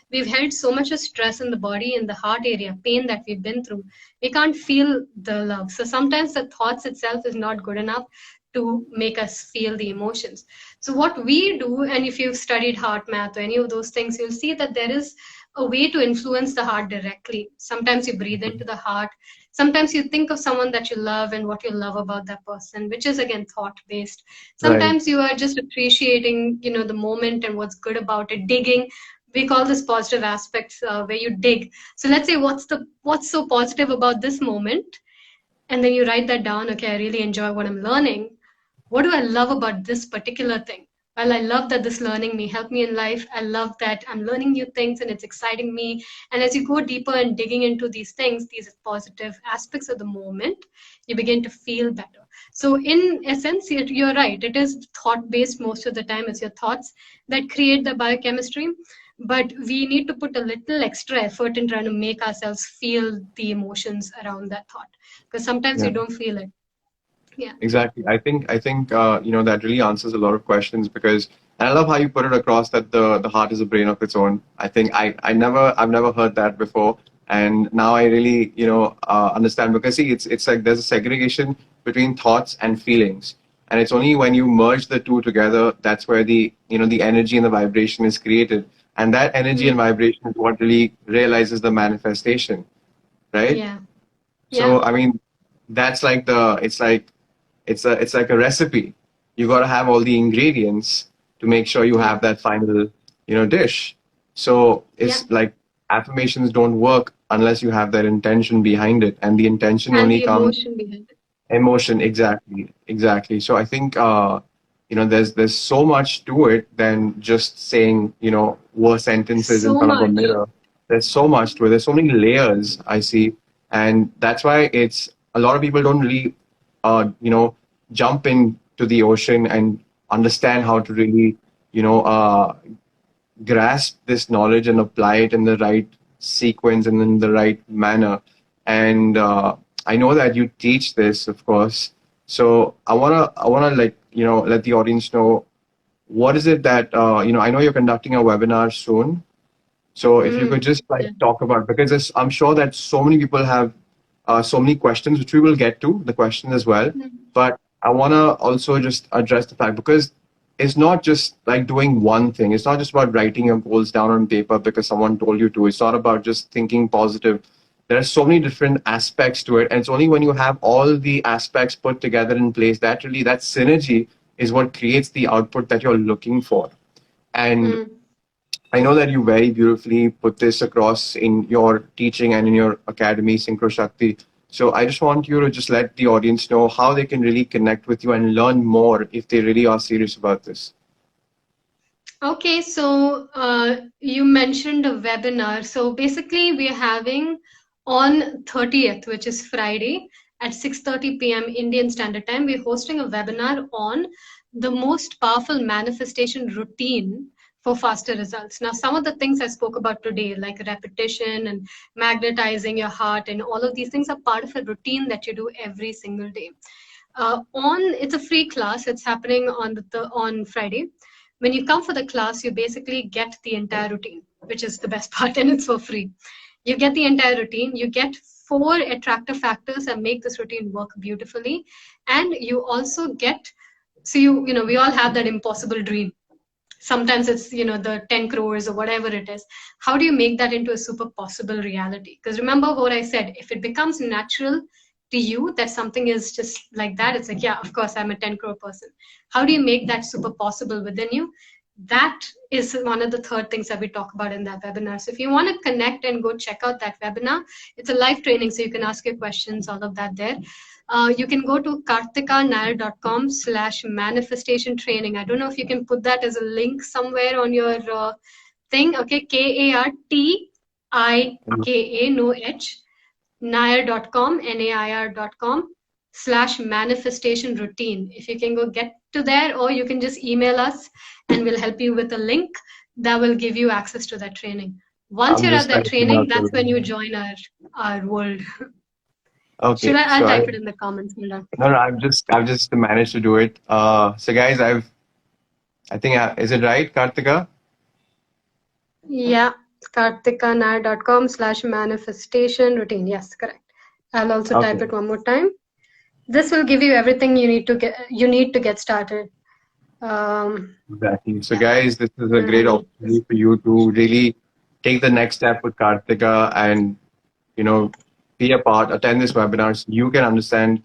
We've held so much of stress in the body, in the heart area, pain that we've been through. We can't feel the love. So sometimes the thoughts itself is not good enough to make us feel the emotions. So what we do, and if you've studied heart math or any of those things, you'll see that there is a way to influence the heart directly. Sometimes you breathe into the heart. Sometimes you think of someone that you love and what you love about that person, which is again thought based. Right. Sometimes you are just appreciating, the moment and what's good about it. Digging, we call this positive aspects, where you dig. So let's say what's so positive about this moment, and then you write that down. Okay, I really enjoy what I'm learning. What do I love about this particular thing? Well, I love that this learning may help me in life. I love that I'm learning new things and it's exciting me. And as you go deeper and digging into these things, these positive aspects of the moment, you begin to feel better. So in essence, you're right. It is thought based most of the time. It's your thoughts that create the biochemistry. But we need to put a little extra effort in trying to make ourselves feel the emotions around that thought, because sometimes Yeah. you don't feel it. Yeah. Exactly. I think that really answers a lot of questions because and I love how you put it across that the heart is a brain of its own. I think I've never heard that before, and now I really understand because see it's like there's a segregation between thoughts and feelings, and it's only when you merge the two together that's where the energy and the vibration is created, and that energy and Mm. vibration is what really realizes the manifestation, right? Yeah. Yeah. So I mean, that's like the it's like a recipe. You got to have all the ingredients to make sure you Yeah. have that final dish. So Yeah. it's like affirmations don't work unless you have that intention behind it, and the intention And only the comes emotion behind it. emotion. Exactly. So I think there's so much to it than just saying word sentences in So front of a much. mirror. There's so much to it. There's so many layers I see, and that's why it's a lot of people don't really jump into the ocean and understand how to really, you know, grasp this knowledge and apply it in the right sequence and in the right manner. And I know that you teach this, of course. So I wanna like let the audience know what is it that I know you're conducting a webinar soon. So if you could Mm, just like yeah. talk about, because I'm sure that so many people have so many questions, which we will get to the questions as well. Mm, But I want to also just address the fact, because it's not just like doing one thing. It's not just about writing your goals down on paper because someone told you to. It's not about just thinking positive. There are so many different aspects to it. And it's only when you have all the aspects put together in place that really that synergy is what creates the output that you're looking for. And mm. I know that you very beautifully put this across in your teaching and in your academy, Synchro Shakti. So I just want you to just let the audience know how they can really connect with you and learn more if they really are serious about this. Okay, so you mentioned a webinar. So basically, we're having on 30th, which is Friday at 6:30 p.m. Indian Standard Time, we're hosting a webinar on the most powerful manifestation routine for faster results. Now, some of the things I spoke about today, like repetition and magnetizing your heart, and all of these things are part of a routine that you do every single day. On It's a free class. It's happening on on Friday. When you come for the class, you basically get the entire routine, which is the best part, and it's for free. You get the entire routine. You get four attractive factors that make this routine work beautifully, and you also get. So we all have that impossible dream. Sometimes it's the 10 crores or whatever it is. How do you make that into a super possible reality? Because remember what I said, if it becomes natural to you that something is just like that, it's like, yeah, of course I'm a 10 crore person. How do you make that super possible within you? That is one of the third things that we talk about in that webinar. So if you want to connect and go check out that webinar, it's a live training, so you can ask your questions, all of that there. You can go to kartikanair.com/manifestation training. I don't know if you can put that as a link somewhere on your thing. Okay, KARTIKA, no H, nair.com, nair.com/manifestation routine. If you can go get to there, or you can just email us and we'll help you with a link that will give you access to that training. Once I'm you're at just that typing training, out that's when the. you join our world. Should Okay, I? I'll so type it in the comments. Hold on. no, I've just managed to do it. So guys, I think is it right, Kartika? Yeah, kartikanair.com/manifestation routine. Yes, correct. I'll also type Okay. it one more time. This will give you everything you need to get started. Exactly. So, Yeah. guys, this is a great Mhm. opportunity for you to really take the next step with Kartika and, you know, be a part, attend this webinar so you can understand,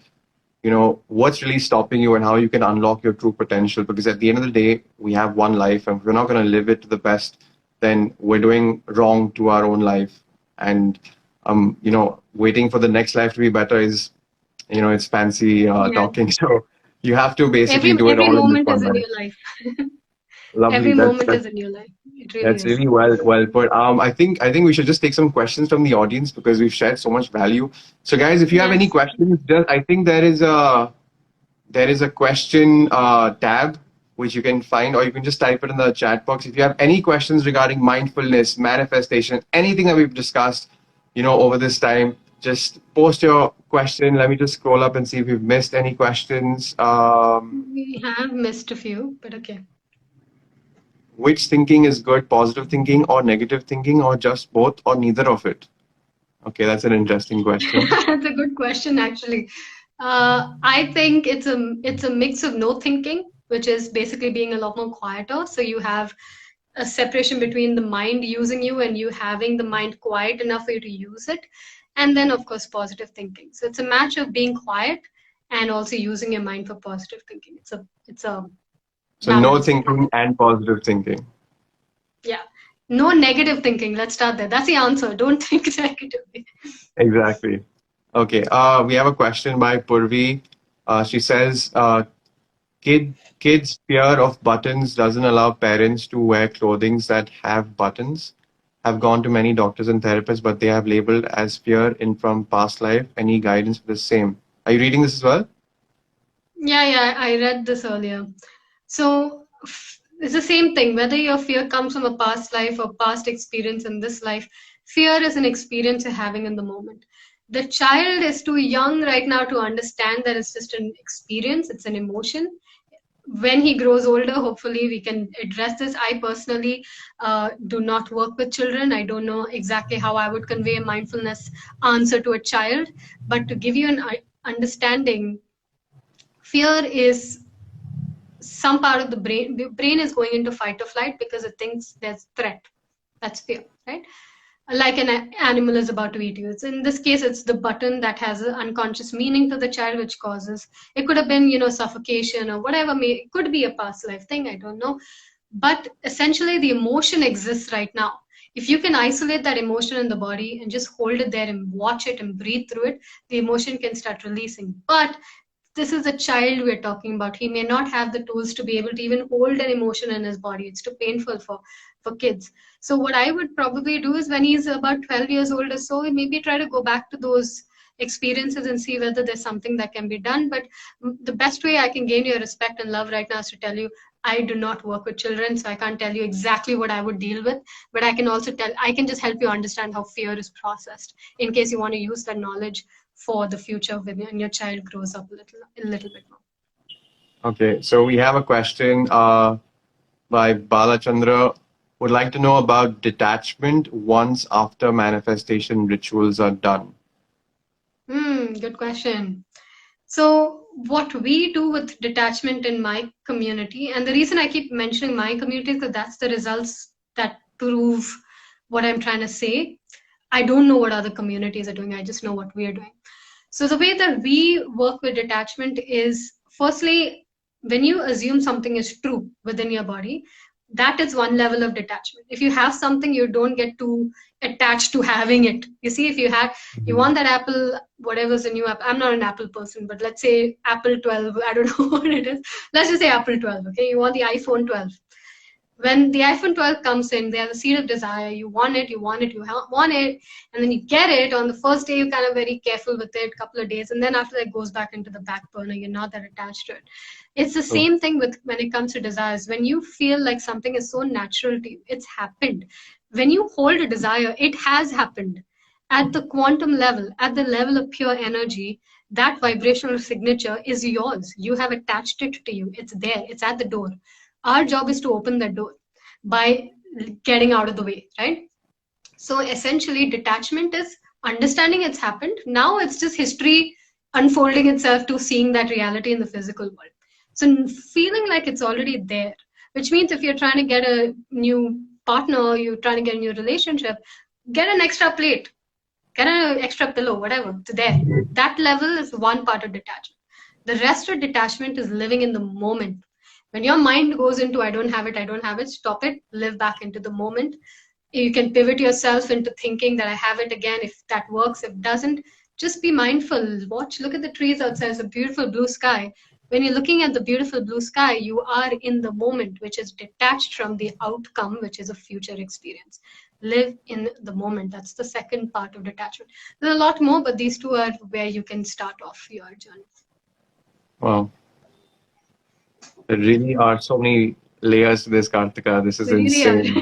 what's really stopping you and how you can unlock your true potential. Because at the end of the day, we have one life, and if we're not going to live it to the best, then we're doing wrong to our own life. And, waiting for the next life to be better is, it's fancy Yeah. talking. So you have to basically Every do it every all in this moment is one a life. new life. Lovely. Every That's moment that's is a new life. It really that's is. really well put. I think we should just take some questions from the audience because we've shared so much value. So guys, if you have any Yes. questions, just I think there is a question tab which you can find, or you can just type it in the chat box. If you have any questions regarding mindfulness, manifestation, anything that we've discussed, over this time, just post your question. Let me just scroll up and see if we've missed any questions. We have missed a few, but okay. Which thinking is good, positive thinking or negative thinking, or just both, or neither of it? Okay, that's an interesting question. That's a good question, actually. I think it's a mix of no thinking, which is basically being a lot more quieter. So you have a separation between the mind using you and you having the mind quiet enough for you to use it, and then of course positive thinking. So it's a match of being quiet and also using your mind for positive thinking. It's a So no balanced thing. thinking and positive thinking. Yeah. No negative thinking. Let's start there. That's the answer. Don't think negatively. Exactly. Okay. We have a question by Purvi. She says, kids' fear of buttons doesn't allow parents to wear clothing that have buttons. Have gone to many doctors and therapists, but they have labeled as fear in from past life. Any guidance for the same? Are you reading this as well? Yeah, I read this earlier. So it's the same thing, whether your fear comes from a past life or past experience in this life, fear is an experience you're having in the moment. The child is too young right now to understand that it's just an experience, it's an emotion. When he grows older, hopefully we can address this. I personally do not work with children. I don't know exactly how I would convey a mindfulness answer to a child, but to give you an understanding, fear is some part of the brain is going into fight or flight because it thinks there's threat. That's fear, right? Like an animal is about to eat you. It's, in this case, it's the button that has an unconscious meaning to the child, which causes, it could have been, suffocation or whatever. It could be a past life thing, I don't know. But essentially the emotion exists right now. If you can isolate that emotion in the body and just hold it there and watch it and breathe through it, the emotion can start releasing. But this is a child we're talking about. He may not have the tools to be able to even hold an emotion in his body. It's too painful for kids. So what I would probably do is when he's about 12 years old or so, maybe try to go back to those experiences and see whether there's something that can be done. But the best way I can gain your respect and love right now is to tell you I do not work with children, so I can't tell you exactly what I would deal with. But I can also I can just help you understand how fear is processed in case you want to use that knowledge for the future when your child grows up a little bit more. Okay, so we have a question by Balachandra. Would like to know about detachment once after manifestation rituals are done. Good question. So, what we do with detachment in my community, and the reason I keep mentioning my community is because that's the results that prove what I'm trying to say. I don't know what other communities are doing, I just know what we are doing. So, the way that we work with detachment is firstly, when you assume something is true within your body, that is one level of detachment. If you have something, you don't get too attached to having it. You see, if you Mhm. want that apple, whatever's the new app. I'm not an Apple person, but let's say Apple 12. I don't know what it is. Let's just say Apple 12. Okay, you want the iPhone 12. When the iPhone 12 comes in, there's a seed of desire. You want it, want it, and then you get it. On the first day, you're kind of very careful with it, couple of days, and then after that, it goes back into the back burner. You're not that attached to it. It's the True. same thing with when it comes to desires. When you feel like something is so natural to you, it's happened. When you hold a desire, it has happened. At the quantum level, at the level of pure energy, that vibrational signature is yours. You have attached it to you. It's there. It's at the door. Our job is to open that door by getting out of the way, right? So essentially, detachment is understanding it's happened. Now it's just history unfolding itself to seeing that reality in the physical world. So feeling like it's already there, which means if you're trying to get a new partner, or you're trying to get a new relationship, get an extra plate, get an extra pillow, whatever, it's there. That level is one part of detachment. The rest of detachment is living in the moment. When your mind goes into, I don't have it, stop it, live back into the moment. You can pivot yourself into thinking that I have it again. If that works, if it doesn't, just be mindful. Watch, look at the trees outside. It's a beautiful blue sky. When you're looking at the beautiful blue sky, you are in the moment, which is detached from the outcome, which is a future experience. Live in the moment. That's the second part of detachment. There's a lot more, but these two are where you can start off your journey. Wow, there really are so many layers to this, Kartika. This is They really are. insane. You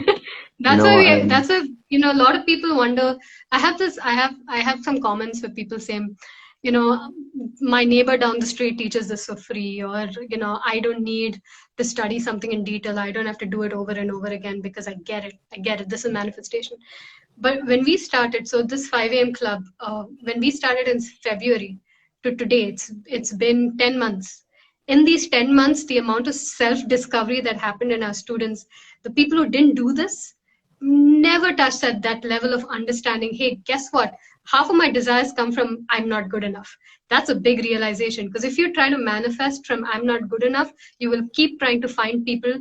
That's know, why and that's a, a lot of people wonder. I have some comments where people saying, you know, my neighbor down the street teaches this for free, or, I don't need to study something in detail. I don't have to do it over and over again because I get it. I get it. This is manifestation. But when we started, so this 5 a.m. club, when we started in February to today, it's been 10 months. In these 10 months, the amount of self-discovery that happened in our students, the people who didn't do this never touched at that level of understanding. Hey, guess what? Half of my desires come from I'm not good enough. That's a big realization, because if you try to manifest from I'm not good enough, you will keep trying to find people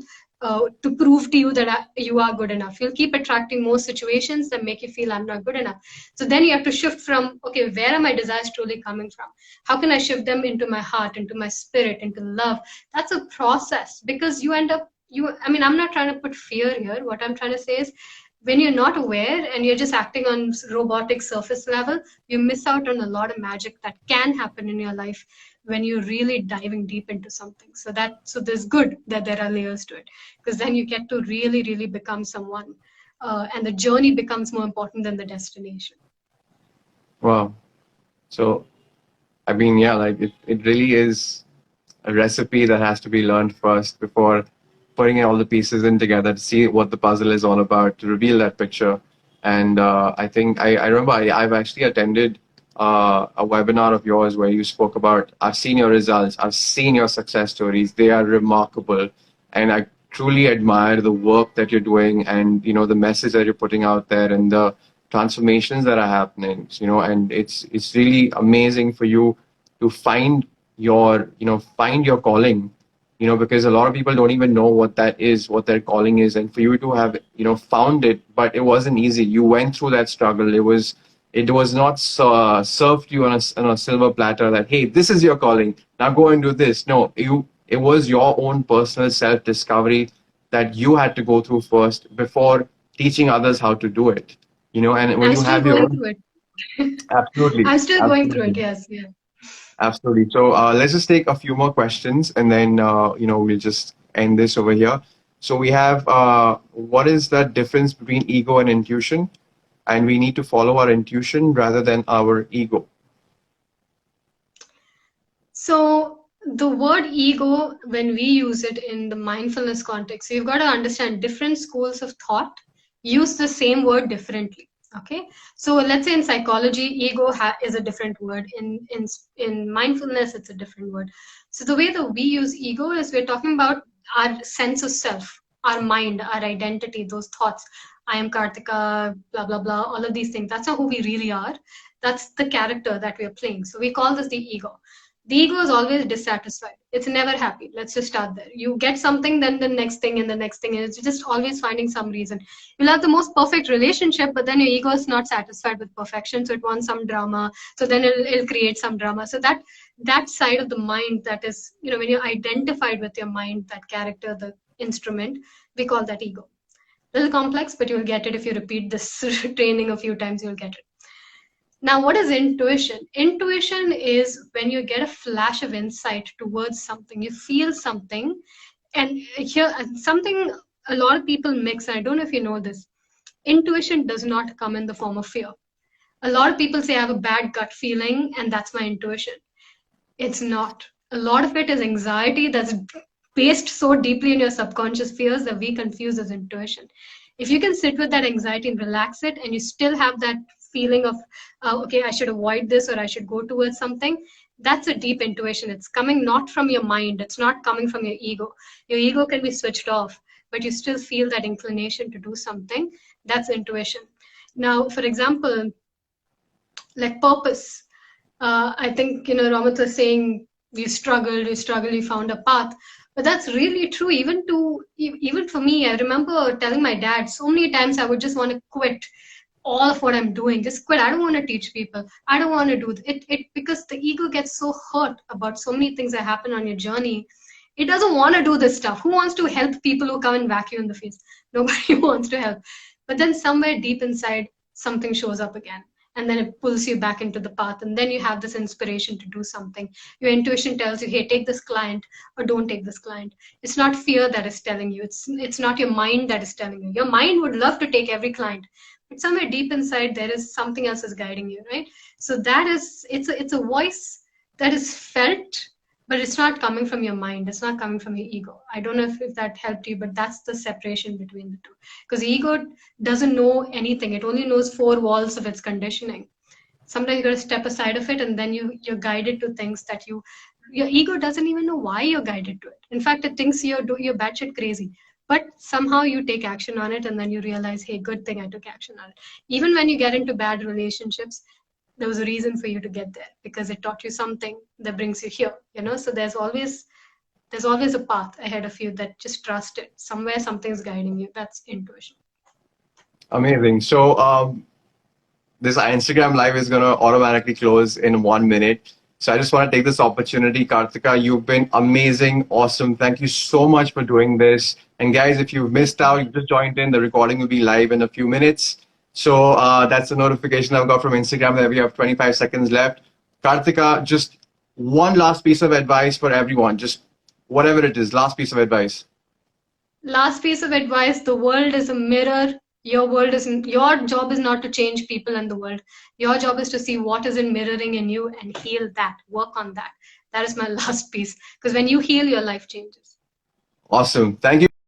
to prove to you that you are good enough. You'll keep attracting more situations that make you feel I'm not good enough. So then you have to shift from, okay, where are my desires truly coming from? How can I shift them into my heart, into my spirit, into love? That's a process, because you end up, I mean, I'm not trying to put fear here. What I'm trying to say is When you're not aware and you're just acting on robotic surface level, you miss out on a lot of magic that can happen in your life when you're really diving deep into something. So there's good that there are layers to it, because then you get to really, really become someone, and the journey becomes more important than the destination. Wow. So, I mean, yeah, like it really is a recipe that has to be learned first before putting all the pieces in together to see what the puzzle is all about, to reveal that picture. And I think I remember I've actually attended a webinar of yours where you spoke about, I've seen your results, I've seen your success stories. They are remarkable. And I truly admire the work that you're doing, and, the message that you're putting out there, and the transformations that are happening, and it's really amazing for you to find your calling, because a lot of people don't even know what that is, what their calling is. And for you to have, found it, but it wasn't easy. You went through that struggle. It was not served to you on a silver platter that, hey, this is your calling, now go and do this. No, it was your own personal self discovery that you had to go through first before teaching others how to do it. And when I'm you still have your going own. through it. Absolutely. I'm still going through it. Absolutely. Yes, yeah. Absolutely. So let's just take a few more questions, and then we'll just end this over here. So we have, what is the difference between ego and intuition? And we need to follow our intuition rather than our ego. So the word ego, when we use it in the mindfulness context, so you've got to understand different schools of thought use the same word differently. Okay, so let's say in psychology, ego is a different word. In mindfulness, it's a different word. So the way that we use ego is we're talking about our sense of self, our mind, our identity, those thoughts. I am Kartika, blah blah blah. All of these things. That's not who we really are. That's the character that we're playing. So we call this the ego. The ego is always dissatisfied. It's never happy. Let's just start there. You get something, then the next thing, and the next thing, and it's just always finding some reason. You'll have the most perfect relationship, but then your ego is not satisfied with perfection, so it wants some drama. So then it'll create some drama. So that side of the mind, that is, when you're identified with your mind, that character, the instrument, we call that ego. A little complex, but you'll get it if you repeat this training a few times. You'll get it. Now, what is intuition? Intuition is when you get a flash of insight towards something, you feel something, and here something a lot of people mix, and I don't know if you know this. Intuition does not come in the form of fear. A lot of people say I have a bad gut feeling, and that's my intuition. It's not. A lot of it is anxiety that's based so deeply in your subconscious fears that we confuse as intuition. If you can sit with that anxiety and relax it, and you still have that feeling of, okay, I should avoid this or I should go towards something, that's a deep intuition. It's coming not from your mind, it's not coming from your ego. Your ego can be switched off, but you still feel that inclination to do something. That's intuition. Now, for example, like purpose. I think, Romit was saying you struggled, you found a path. But that's really true. Even for me, I remember telling my dad so many times I would just want to quit all of what I'm doing. Just quit. I don't want to teach people. I don't want to do it because the ego gets so hurt about so many things that happen on your journey. It doesn't want to do this stuff. Who wants to help people who come and whack you in the face? Nobody wants to help. But then somewhere deep inside, something shows up again. And then it pulls you back into the path. And then you have this inspiration to do something. Your intuition tells you, hey, take this client or don't take this client. It's not fear that is telling you. It's not your mind that is telling you. Your mind would love to take every client, but somewhere deep inside there is something else is guiding you, right? So it's a voice that is felt, but it's not coming from your mind, it's not coming from your ego. I don't know if that helped you, but that's the separation between the two, because ego doesn't know anything. It only knows four walls of its conditioning. Sometimes you got to step aside of it, and then you're guided to things that your ego doesn't even know why you're guided to it. In fact, it thinks you're batshit crazy, but somehow you take action on it, and then you realize, hey, good thing I took action on it. Even when you get into bad relationships, there was a reason for you to get there, because it taught you something that brings you here. So there's always a path ahead of you, that just trust it. Somewhere something's guiding you. That's intuition. Amazing. So this Instagram live is going to automatically close in 1 minute. So I just want to take this opportunity, Kartika. You've been amazing, awesome. Thank you so much for doing this. And guys, if you've missed out, you just joined in, the recording will be live in a few minutes. So that's a notification I've got from Instagram that we have 25 seconds left. Kartika, just one last piece of advice for everyone, just whatever it is, last piece of advice. Last piece of advice: the world is a mirror. Your job is not to change people in the world. Your job is to see what is in mirroring in you and heal that, work on that. That is my last piece. Because when you heal, your life changes. Awesome. Thank you.